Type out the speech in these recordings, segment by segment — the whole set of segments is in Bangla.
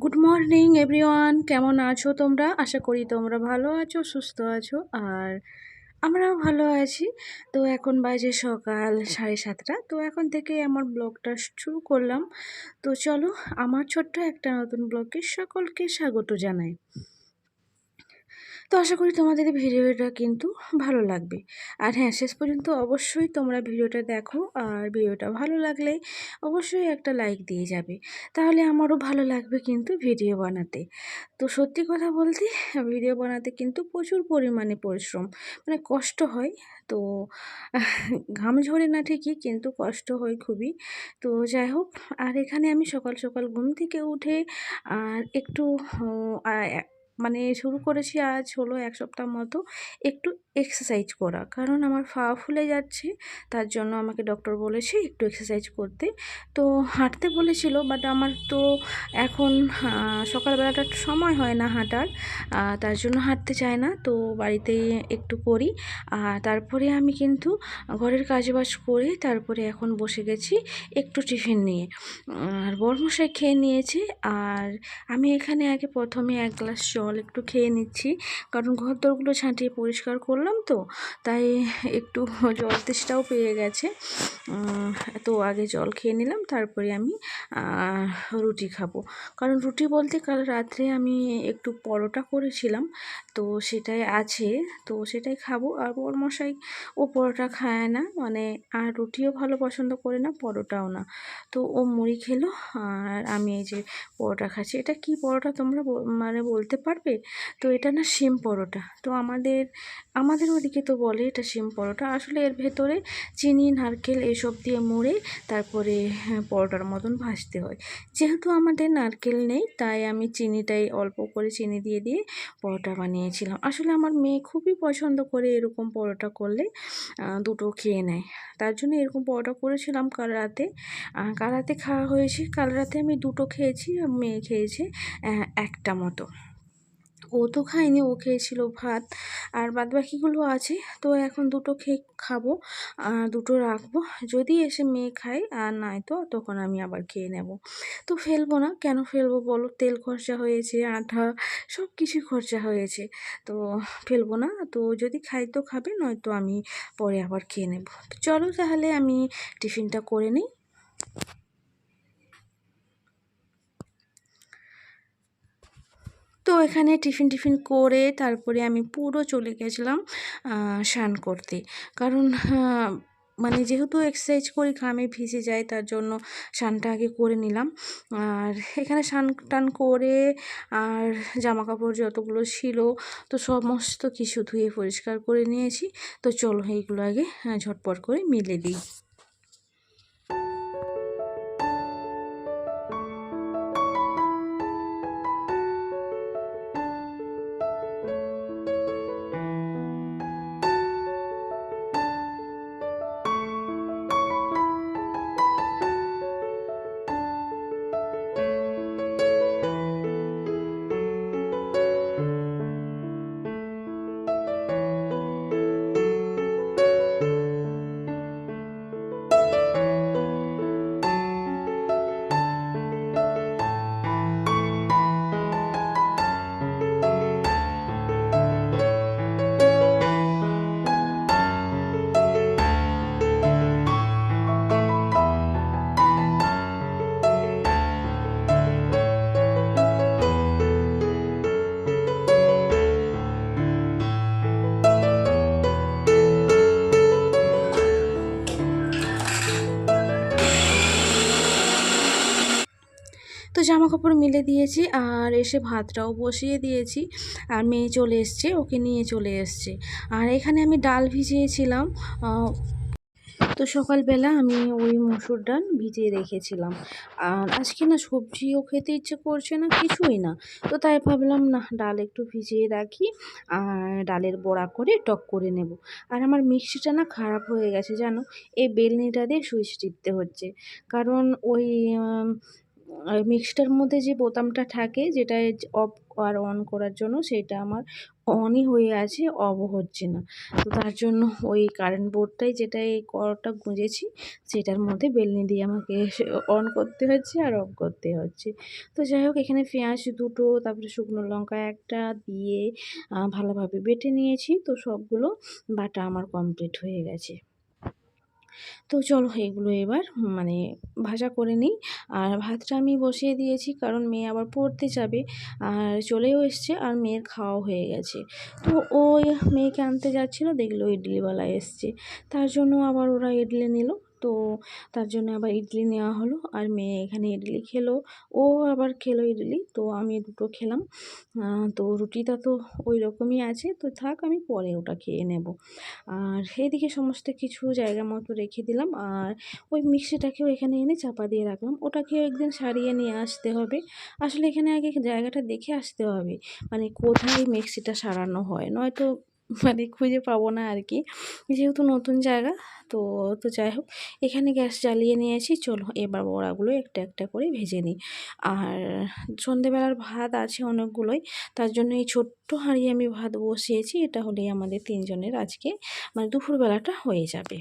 গুড মর্নিং এভরিওয়ান, কেমন আছো তোমরা? আশা করি তোমরা ভালো আছো, সুস্থ আছো, আর আমরাও ভালো আছি। তো এখন বাজে সকাল 7:30। তো এখন থেকে আমার ব্লগটা শুরু করলাম। তো চলো, আমার ছোট্ট একটা নতুন ব্লগে সকলকে স্বাগত জানাই। তো আশা করি তোমাদের এই ভিডিওটা কিন্তু ভালো লাগবে। আর হ্যাঁ, শেষ পর্যন্ত অবশ্যই তোমরা ভিডিওটা দেখো, আর ভিডিওটা ভালো লাগলে অবশ্যই একটা লাইক দিয়ে যাবে, তাহলে আমারও ভালো লাগবে কিন্তু ভিডিও বানাতে। তো সত্যি কথা বলতে, ভিডিও বানাতে কিন্তু প্রচুর পরিমাণে পরিশ্রম, মানে কষ্ট হয়। তো ঘাম ঝরে না ঠিকই, কিন্তু কষ্ট হয় খুবই। তো যাই হোক, আর এখানে আমি সকাল সকাল ঘুম থেকে উঠে আর একটু মানে শুরু করেছি, আজ হলো ১ সপ্তাহ মতো একটু এক্সারসাইজ করা। কারণ আমার পা ফুলে যাচ্ছে, তার জন্য আমাকে ডক্টর বলেছে একটু এক্সারসাইজ করতে। তো হাঁটতে বলেছিল, বাট আমার তো এখন সকালবেলাটা সময় হয় না হাঁটার, তার জন্য হাঁটতে চায় না। তো বাড়িতেই একটু করি। আর তারপরে আমি কিন্তু ঘরের কাজবাজ করে তারপরে এখন বসে গেছি একটু টিফিন নিয়ে। আর বরমশাই খেয়ে নিয়েছে, আর আমি এখানে আগে প্রথমে ১ গ্লাস জল একটু খেয়ে নিচ্ছি, কারণ ঘরদোরগুলো ছাঁটিয়ে পরিষ্কার করলাম, তো তাই একটু জল তেষ্টাও পেয়ে গেছে। তো আগে জল খেয়ে নিলাম, তারপরে আমি রুটি খাবো। কারণ রুটি বলতে কাল রাত্রে আমি একটু পরোটা করেছিলাম, তো সেটাই আছে, তো সেটাই খাবো। আর বরমশাই ও পরোটা খায় না, মানে আর রুটিও ভালো পছন্দ করে না, পরোটাও না। তো ও মুড়ি খেলো, আর আমি এই যে পরোটা খাচ্ছি। এটা কি পরোটা তোমরা মানে বলতে পারবে? তো এটা না শিম পরোটা। তো আমাদের ওদিকে তো বলে এটা শিম পরোটা। আসলে এর ভেতরে চিনি, নারকেল এসব দিয়ে মুড়ে তারপরে পরোটার মতন ভাজতে হয়। যেহেতু আমাদের নারকেল নেই, তাই আমি চিনিটাই অল্প করে চিনি দিয়ে দিয়ে পরোটা বানিয়েছিলাম। আসলে আমার মেয়ে খুবই পছন্দ করে এরকম পরোটা করলে, দুটো খেয়ে নেয়। তার জন্য এরকম পরোটা করেছিলাম কাল রাতে। কাল রাতে খাওয়া হয়েছে। কাল রাতে আমি দুটো খেয়েছি, আর মেয়ে খেয়েছে একটা মতো। ও তো খায়নি, ও খেয়েছিল ভাত, আর বাদবাকিগুলো আছে। তো এখন দুটো খাবো, দুটো রাখবো, যদি এসে মেয়ে খায়, আর নাই তো তখন আমি আবার খেয়ে নেব। তো ফেলবো না, কেন ফেলবো বলো? তেল খরচা হয়েছে, আটা, সব কিছুই খরচা হয়েছে, তো ফেলবো না। তো যদি খাই তো খাবে, নয়তো আমি পরে আবার খেয়ে নেব। তো চলো তাহলে আমি টিফিনটা করে নিই। তো এখানে টিফিন করে তারপরে আমি পুরো চলে গেছিলাম স্নান করতে। কারণ মানে যেহেতু এক্সারসাইজ করি, ঘামে ভিজে যায়, তার জন্য স্নানটা আগে করে নিলাম। আর এখানে স্নান টান করে আর জামাকাপড় যতগুলো ছিল তো সমস্ত কিছু ধুয়ে পরিষ্কার করে নিয়েছি। তো চলো এইগুলো আগে ঝটপট করে মিলে দিই। তো জামা কাপড় মিলে দিয়েছি, আর এসে ভাতটাও বসিয়ে দিয়েছি। আর মেয়ে চলে এসছে, ওকে নিয়ে চলে এসছে। আর এখানে আমি ডাল ভিজিয়েছিলাম। তো সকালবেলা আমি ওই মসুর ডাল ভিজিয়ে রেখেছিলাম। আর আজকে না সবজিও খেতে ইচ্ছে করছে না, কিছুই না। তো তাই ভাবলাম না, ডাল একটু ভিজিয়ে রাখি, আর ডালের বড়া করে টক করে নেব। আর আমার মিক্সিটা না খারাপ হয়ে গেছে জানো, এই বেলনিটা দিয়ে সুইচ টিপতে হচ্ছে। কারণ ওই মিক্সটার মধ্যে যে বোতামটা থাকে, যেটা আর অন করার জন্য সেটা আমার অনই হয়ে আছে, অফও হচ্ছে না। তো তার জন্য ওই কারেন্ট বোর্ডটাই, যেটা এই কর্ডটা গুঁজেছি সেটার মধ্যে বেলনি দিয়ে আমাকে অন করতে হচ্ছে আর অফ করতে হচ্ছে। তো যাই হোক, এখানে পেঁয়াজ দুটো, তারপরে শুকনো লঙ্কা একটা দিয়ে ভালোভাবে বেটে নিয়েছি। তো সবগুলো বাটা আমার কমপ্লিট হয়ে গেছে। তো চলো এগুলো এবার মানে ভাজা করে নিই। আর ভাতটা আমি বসিয়ে দিয়েছি, কারণ মেয়ে আবার পড়তে যাবে আর চলেও এসছে, আর মেয়ের খাওয়া হয়ে গেছে। তো ওই মেয়েকে আনতে যাচ্ছিলো, দেখলো ইডলিওয়ালা এসছে, তার জন্য আবার ওরা ইডলি নিল। তো তার জন্য আবার ইডলি নেওয়া হলো, আর মেয়ে এখানে ইডলি খেলো, ও আবার খেলো ইডলি, তো আমি দুটো খেলাম। তো রুটিটা তো ওই রকমই আছে, তো থাক, আমি পরে ওটা খেয়ে নেব। আর এদিকে সমস্ত কিছু জায়গা মতো রেখে দিলাম, আর ওই মিক্সিটাকেও এখানে এনে চাপা দিয়ে রাখলাম, ওটাকেও একদিন সারিয়ে নিয়ে আসতে হবে। আসলে এখানে আগে জায়গাটা দেখে আসতে হবে, মানে কোথায় মিক্সিটা সারানো হয়, নয়তো মানে খুঁজে পাবো না আর কি, যেহেতু নতুন জায়গা। তো তো যাই হোক, এখানে গ্যাস জ্বালিয়ে নিয়েছি। চলো এবার বড়াগুলো একটা একটা করে ভেজে নিই। আর সন্ধেবেলার ভাত আছে অনেকগুলোই, তার জন্য এই ছোট্ট হাঁড়িয়ে আমি ভাত বসিয়েছি। এটা হলেই আমাদের 3 জনের আজকে মানে দুপুরবেলাটা হয়ে যাবে।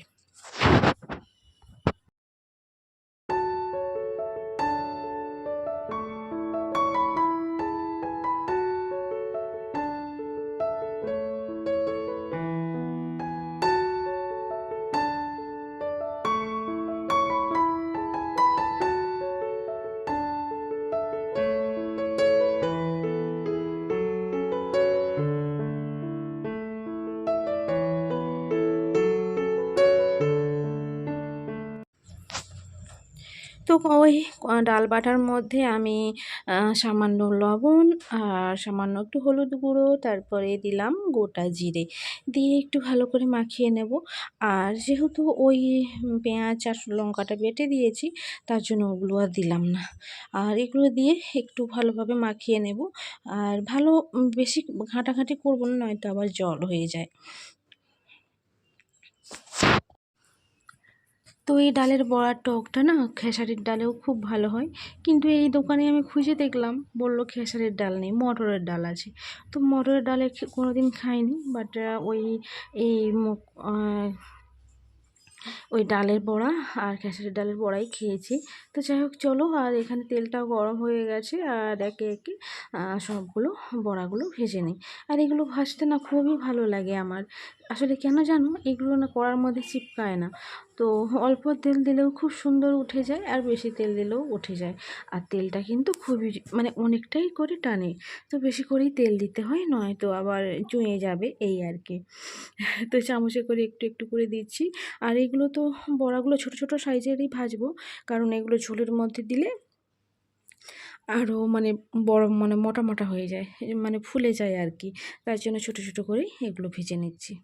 তো ওই ডাল বাটার মধ্যে আমি সামান্য লবণ আর সামান্য একটু হলুদ গুঁড়ো, তারপরে দিলাম গোটা জিরে, দিয়ে একটু ভালো করে মাখিয়ে নেব। আর যেহেতু ওই পেঁয়াজ আর লঙ্কাটা বেটে দিয়েছি, তার জন্য ওগুলো আর দিলাম না। আর এগুলো দিয়ে একটু ভালোভাবে মাখিয়ে নেব। আর ভালো বেশি ঘাঁটাঘাঁটি করব না, নয়তো আবার জল হয়ে যায়। তো এই ডালের বড়ার টকটা না খেসারির ডালেও খুব ভালো হয়, কিন্তু এই দোকানে আমি খুঁজে দেখলাম, বলল খেসারির ডাল নেই, মটরের ডাল আছে। তো মটরের ডালে কোনো দিন খাইনি, বাট ওই এই ওই ডালের বড়া আর খেসারির ডালের বড়াই খেয়েছি। তো যাই হোক চলো, আর এখানে তেলটাও গরম হয়ে গেছে, আর একে একে সবগুলো বড়াগুলো ভেজে নিই। আর এগুলো ভাজতে না খুবই ভালো লাগে আমার, আসলে কেন জানো, এগুলো না কড়ার মধ্যে চিপকায় না। তো অল্প তেল দিলেও খুব সুন্দর উঠে যায়, আর বেশি তেল দিলেও উঠে যায়। আর তেলটা কিন্তু খুবই মানে অনেকটাই করে টানে, তো বেশি করেই তেল দিতে হয়, নয়তো আবার চুঁয়ে যাবে, এই আর কি। তো চামচে করে একটু একটু করে দিচ্ছি। আর এগুলো তো বড়াগুলো ছোট ছোট সাইজেরই ভাজবো, কারণ এগুলো ঝোলের মধ্যে দিলে আরও মানে বড় মানে মোটা মোটা হয়ে যায়, মানে ফুলে যায় আর কি, তার জন্য ছোট ছোট করেই এগুলো ভেজে নিচ্ছি।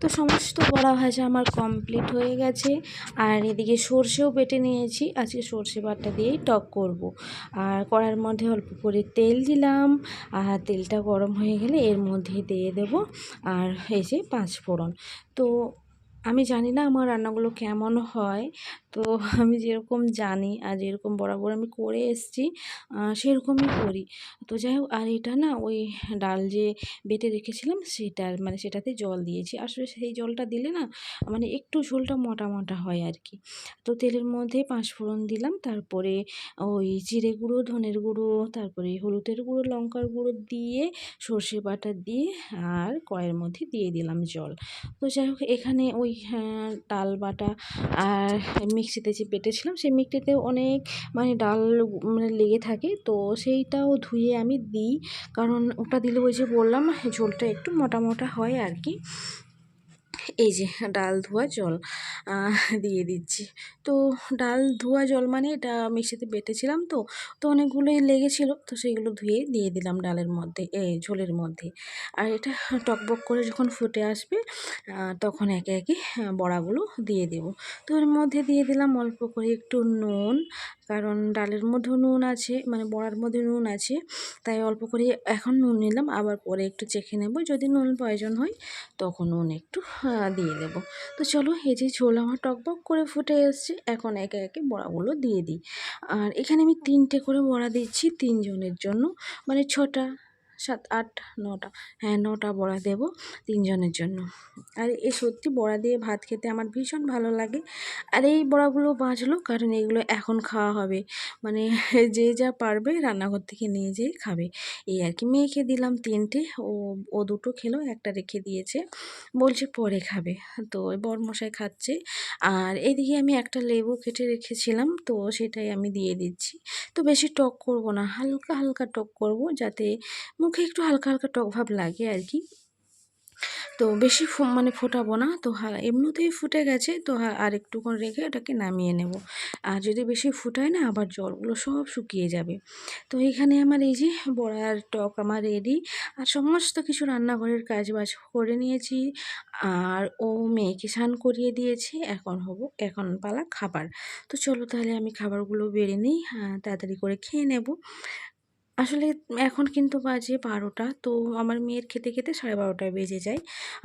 তো সমস্ত বড়া ভাজা আমার কমপ্লিট হয়ে গেছে। আর এদিকে সর্ষেও বেটে নিয়েছি, আজকে সর্ষে বাটা দিয়েই টক করব। আর কড়াইয়ের মধ্যে অল্প করে তেল দিলাম, আর তেলটা গরম হয়ে গেলে এর মধ্যে দিয়ে দেব আর এই যে 5 ফোড়ন। তো আমি জানি না আমার রান্নাগুলো কেমন হয়, তো আমি যেরকম জানি আর যেরকম বরাবর আমি করে এসেছি সেরকমই করি। তো যাই হোক, আর এটা না ওই ডাল যে বেটে রেখেছিলাম সেটাতে জল দিয়েছি। আসলে সেই জলটা দিলে না মানে একটু ঝোলটা মোটা মোটা হয় আর কি। তো তেলের মধ্যে 5 ফোড়ন দিলাম, তারপরে ওই জিরে গুঁড়ো, ধনের গুঁড়ো, তারপরে হলুদের গুঁড়ো, লঙ্কার গুঁড়ো দিয়ে সর্ষে বাটা দিয়ে আর কড়াইয়ের মধ্যে দিয়ে দিলাম জল। তো যাই হোক, এখানে ওই ডাল বাটা আর মিক্সিতে যে বেটেছিলাম সেই মিক্সিতেও অনেক মানে ডাল মানে লেগে থাকে, তো সেইটাও ধুয়ে আমি দিই, কারণ ওটা দিলে ওই যে বললাম ঝোলটা একটু মোটা মোটা হয় আর কি। এই যে ডাল ধোয়া জল দিয়ে দিচ্ছি। তো ডাল ধোয়া জল মানে এটা মিক্সিতে বেটেছিলাম, তো তো অনেকগুলোই লেগেছিল, তো সেইগুলো ধুয়ে দিয়ে দিলাম ডালের মধ্যে, এই ঝোলের মধ্যে। আর এটা টকবক করে যখন ফুটে আসবে তখন একে একে বড়াগুলো দিয়ে দেব। তো এর মধ্যে দিয়ে দিলাম অল্প করে একটু নুন, কারণ ডালের মধ্যেও নুন আছে, মানে বড়ার মধ্যে নুন আছে, তাই অল্প করে এখন নুন নিলাম, আবার পরে একটু চেখে নেব, যদি নুন প্রয়োজন হয় তখন নুন একটু দিয়ে দেবো। তো চলো, এই যে ঝোল আমার টকবক করে ফুটে এসছে, এখন একে একে বড়াগুলো দিয়ে দিই। আর এখানে আমি 3টে করে বড়া দিচ্ছি 3 জনের জন্য, মানে 6টা 7 8 9টা, হ্যাঁ 9টা বড়া দেবো 3 জনের জন্য। আর এই সত্যি বড়া দিয়ে ভাত খেতে আমার ভীষণ ভালো লাগে। আর এই বড়াগুলো বাঁচলো কারণ এগুলো এখন খাওয়া হবে, মানে যে যা পারবে রান্নাঘর থেকে নিয়ে যেয়ে খাবে, এই আর কি। মেয়েকে দিলাম 3টে, ও ও 2টো খেলো, একটা রেখে দিয়েছে, বলছে পরে খাবে। তো ওই বরমশাই খাচ্ছে। আর এদিকে আমি একটা লেবু কেটে রেখেছিলাম, তো সেটাই আমি দিয়ে দিচ্ছি। তো বেশি টক করব না, হালকা হালকা টক করব, যাতে মুখে একটু হালকা হালকা টক ভাব লাগে আর কি। তো বেশি মানে ফোটাবো না, তো এমনিতেই ফুটে গেছে, তো আর একটুক্ষণ রেখে ওটাকে নামিয়ে নেব। আর যদি বেশি ফুটায় না আবার জলগুলো সব শুকিয়ে যাবে। তো এখানে আমার এই যে বড়ার টক আমার রেডি, আর সমস্ত কিছু রান্নাঘরের কাজবাজ করে নিয়েছি। আর ও মেয়েকে স্নান করিয়ে দিয়েছে, এখন পালা খাবার। তো চলো তাহলে আমি খাবারগুলো বেড়ে নিই, তাড়াতাড়ি করে খেয়ে নেব। আসলে এখন কিন্তু বাজে 12টা, তো আমার মেয়ের খেতে খেতে 12:30টায় বেজে যায়।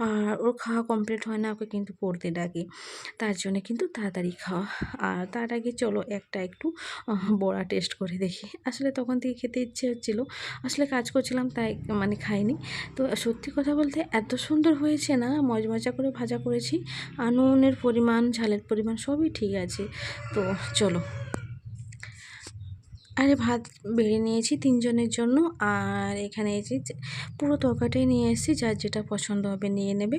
আর ওর খাওয়া কমপ্লিট হয় না, ওকে কিন্তু পড়তে ডাকে, তার জন্যে কিন্তু তাড়াতাড়ি খাওয়া। আর তার আগে চলো একটা একটু বড়া টেস্ট করে দেখি। আসলে তখন থেকে খেতে ইচ্ছে হচ্ছিলো, আসলে কাজ করছিলাম তাই মানে খাইনি। তো সত্যি কথা বলতে এত সুন্দর হয়েছে না, মজমজা করে ভাজা করেছি, আর নুনের পরিমাণ, ঝালের পরিমাণ সবই ঠিক আছে। তো চলো, আরে ভাত বেড়ে নিয়েছি 3 জনের জন্য। আর এখানে এই যে পুরো তরকারিটাই নিয়ে এসেছি, যার যেটা পছন্দ হবে নিয়ে নেবে।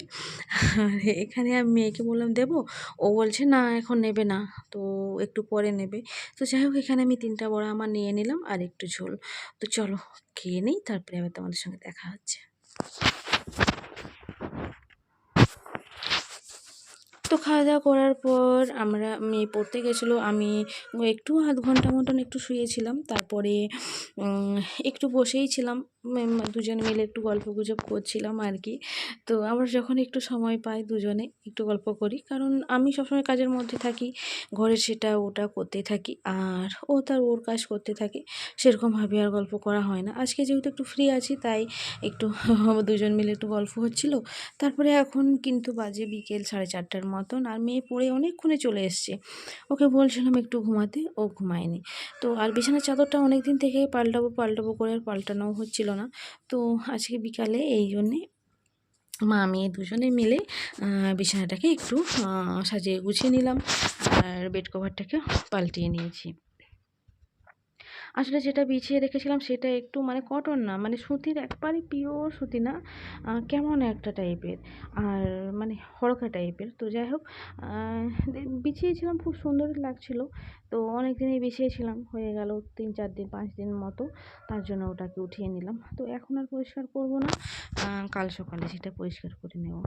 আর এখানে আমি মেয়েকে বললাম দেবো, ও বলছে না এখন নেবে না, তো একটু পরে নেবে। তো যাই হোক, এখানে আমি 3টা বড়া আমার নিয়ে নিলাম আর একটু ঝোল। তো চলো খেয়ে নিই, তারপরে আবার তোমাদের সঙ্গে দেখা হচ্ছে। তো খাওয়া দাওয়া করার পর মেয়ে পড়তে গেছিলো, আমি একটু আধ ঘন্টা মতন একটু শুয়েছিলাম, তারপরে একটু বসেই ছিলাম, দুজনে মিলে একটু গল্প গুজব করছিলাম আর কি। তো আমরা যখন একটু সময় পাই দুজনে একটু গল্প করি, কারণ আমি সবসময় কাজের মধ্যে থাকি, ঘরে সেটা ওটা করতেই থাকি, আর ও তার ওর কাজ করতে থাকে, সেরকমভাবে আর গল্প করা হয় না। আজকে যেহেতু একটু ফ্রি আছি তাই একটু দুজন মিলে একটু গল্প হচ্ছিলো। তারপরে এখন কিন্তু বাজে বিকেল 4:30টার মতন, আর মেয়ে পড়ে অনেকক্ষণে চলে এসছে, ওকে বলছিলাম একটু ঘুমাতে, ও ঘুমায়নি। তো আর বিছানার চাদরটা অনেক দিন থেকে পাল্টাবো পাল্টাবো করে আর পাল্টানোও হচ্ছিল না। তো আজকে বিকালে এই জন্যে মা মেয়ে দুজনে মিলে বিছানাটাকে একটু সাজিয়ে গুছিয়ে নিলাম, আর বেড কভারটাকে পাল্টিয়ে নিয়েছি। আসলে যেটা বিছিয়ে রেখেছিলাম সেটা একটু মানে কটন না, মানে সুতির, একবারে পিওর সুতি না, কেমন একটা টাইপের, আর মানে হড়কা টাইপের। তো যাই হোক, বিছিয়েছিলাম, খুব সুন্দর লাগছিলো। তো অনেক দিনই বিছিয়েছিলাম, হয়ে গেল 3 4 দিন 5 দিন মতো, তার জন্য ওটাকে উঠিয়ে নিলাম। তো এখন আর পরিষ্কার করব না, কাল সকালে সেটা পরিষ্কার করে নেব।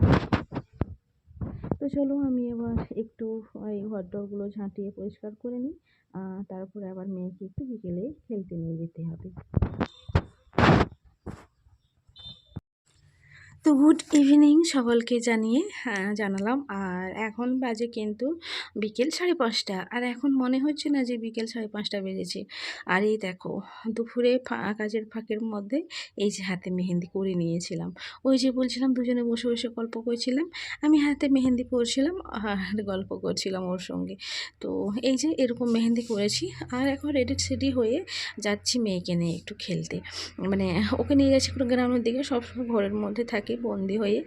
তো চলো আমি এবার একটু এই ঘরদোরগুলো ঝাঁটিয়ে পরিষ্কার করে নিই, তারপরে আবার মেয়েকে একটু বিকেলে খেলতে নিয়ে যেতে হবে। তো গুড ইভিনিং সকলকে জানিয়ে জানালাম। আর এখন বাজে কিন্তু বিকেল 5:30, আর এখন মনে হচ্ছে না যে বিকেল 5:30 বেজেছে। আর এই দেখো দুপুরে কাজের ফাঁকের মধ্যে এই যে হাতে মেহেন্দি করে নিয়েছিলাম। ওই যে বলছিলাম দুজনে বসে বসে গল্প করছিলাম, আমি হাতে মেহেন্দি পরছিলাম আর গল্প করছিলাম ওর সঙ্গে। তো এই যে এরকম মেহেন্দি করেছি, আর এখন রেডি সেডি হয়ে যাচ্ছি মেয়েকে নিয়ে একটু খেলতে। মানে ওকে নিয়ে যাচ্ছি একটু গ্রামের দিকে, সবসময় ঘরের মধ্যে থাকি বন্দি হয়ে,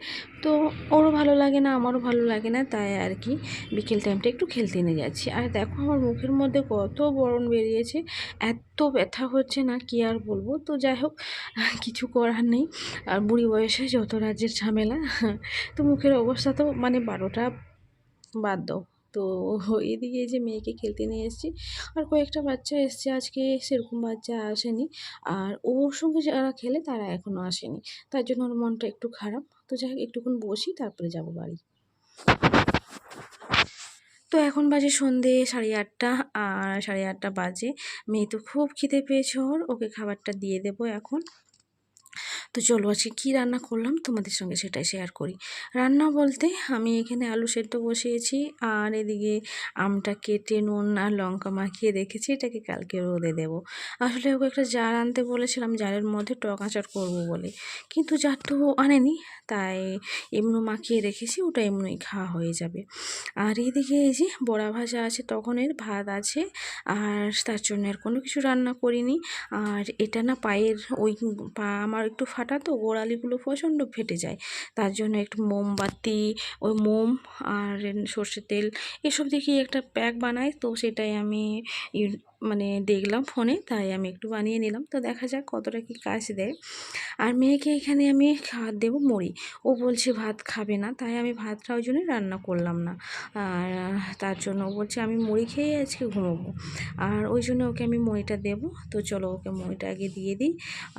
তো ওরও ভালো লাগে না আমারও ভালো লাগে না, তাই আর কি বিকেল টাইমটা একটু খেলতে নিয়ে যাচ্ছি। আর দেখো আমার মুখের মধ্যে কত ব্রণ বেরিয়েছে, এত ব্যথা হচ্ছে না কি আর বলবো। তো যাই হোক, কিছু করার নেই, আর বুড়ি বয়সে যত রাজ্যের ঝামেলা। তো মুখের অবস্থা তো মানে 12টা বাদ দাও। তো এদিকে এই যে মেয়েকে খেলতে নিয়ে এসেছি, আর কয়েকটা বাচ্চা এসছে আজকে, সেরকম বাচ্চা আসেনি। আর ওর সঙ্গে যারা খেলে তারা এখনও আসেনি, তার জন্য ওর মনটা একটু খারাপ। তো যাই হোক একটুক্ষণ বসি, তারপরে যাব বাড়ি। তো এখন বাজে সন্ধে 8:30, আর 8:30 বাজে। মেয়ে তো খুব খিদে পেয়েছে, ওকে খাবারটা দিয়ে দেবো এখন। তো চলো আজকে কী রান্না করলাম তোমাদের সঙ্গে সেটাই শেয়ার করি। রান্না বলতে আমি এখানে আলু সেদ্ধ বসিয়েছি, আর এদিকে আমটা কেটে নুন আর লঙ্কা মাখিয়ে রেখেছি, এটাকে কালকে রোদে দেবো। আসলে ওকে একটা জার আনতে বলেছিলাম, জারের মধ্যে টক আচার করবো বলে, কিন্তু জার তো আনেনি, তাই এমনি মাখিয়ে রেখেছি, ওটা এমনিই খাওয়া হয়ে যাবে। আর এদিকে এই যে বড়া ভাজা আছে, তখনের ভাত আছে, আর তার জন্য আর কোনো কিছু রান্না করিনি। আর এটা না পায়ের ওই পা আমার একটু ফাটা, তো গোড়ালিগুলো প্রচণ্ড ফেটে যায়, তার জন্য একটু মোমবাতি, ওই মোম আর সর্ষের তেল এসব দেখি একটা প্যাক বানাই, তো সেটাই আমি মানে দেখলাম ফোনে, তাই আমি একটু বানিয়ে নিলাম। তো দেখা যাক কতটা কি কাজ দেয়। আর মেয়েকে এখানে আমি খাবার দেবো মুড়ি, ও বলছে ভাত খাবে না, তাই আমি ভাতটা ওই জন্যই রান্না করলাম না। আর তার জন্য ও বলছে আমি মুড়ি খেয়ে আজকে ঘুমোবো, আর ওই জন্য ওকে আমি মুড়িটা দেবো। তো চলো ওকে মুড়িটা আগে দিয়ে দিই।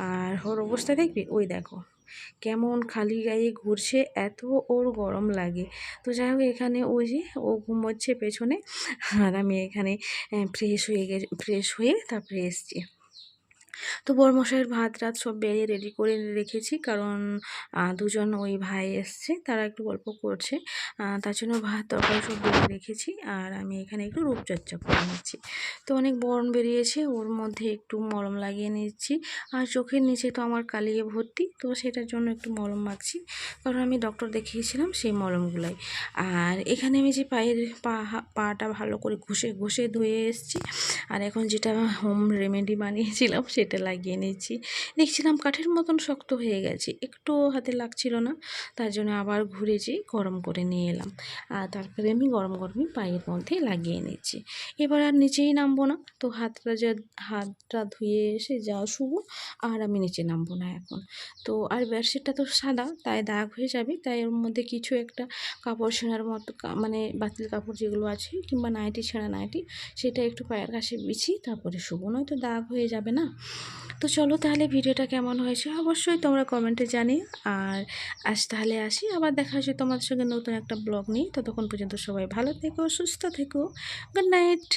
আর ওর অবস্থা দেখবি, ওই দেখো কেমন খালি গায়ে ঘুরছে, এত ওর গরম লাগে। তো যাই হোক এখানে ওই যে ও ঘুমোচ্ছে পেছনে, আর আমি এখানে ফ্রেশ হয়ে তারপরে এসছি। তো বড়মশাইয়ের ভাত রাত সব বেড়ে রেডি করে রেখেছি, কারণ দুজন ওই ভাই এসছে, তারা একটু গল্প করছে, তার জন্য ভাত তরকারি সব বেড়ে রেখেছি। আর আমি এখানে একটু রূপচর্চা করে নিচ্ছি। তো অনেক ব্রণ বেরিয়েছে, ওর মধ্যে একটু মলম লাগিয়ে নিচ্ছি। আর চোখের নিচে তো আমার কালিয়ে ভর্তি, তো সেটার জন্য একটু মলম মাখছি, কারণ আমি ডক্টর দেখিয়েছিলাম সেই মলমগুলাই। আর এখানে আমি যে পায়ের পাটা ভালো করে ঘষে ঘষে ধুয়ে এসেছি, আর এখন যেটা হোম রেমেডি বানিয়েছিলাম সেটা লাগিয়ে নিচ্ছি। দেখছিলাম কাঠের মতন শক্ত হয়ে গেছে, একটু হাতে লাগছিল না, তার জন্য আবার ঘুরেছি, গরম করে নিয়ে এলাম। আর তারপরে আমি গরম গরমই পায়ের মধ্যে লাগিয়ে নিচ্ছি। এবার আর নিচেই নামবো না, তো হাতটা ধুয়ে এসে যা শুবো, আর আমি নিচে নামবো না এখন। তো আর বেডশিটটা তো সাদা, তাই দাগ হয়ে যাবে, তাই ওর মধ্যে কিছু একটা কাপড় ছেঁড়ার মতো মানে বাতিল কাপড় যেগুলো আছে, কিংবা নাইটি, ছেঁড়া নাইটি, সেটা একটু পায়ের কাছে বিছিয়ে তারপরে শুবো, নয়তো দাগ হয়ে যাবে না। তো চলো তাহলে ভিডিওটা কেমন হয়েছে অবশ্যই তোমরা কমেন্টে জানিও। আর আজ তাহলে আসি, আবার দেখা হচ্ছে তোমাদের সঙ্গে নতুন একটা ব্লগ নিয়ে। ততক্ষণ পর্যন্ত সবাই ভালো থেকো, সুস্থ থেকো। Good night.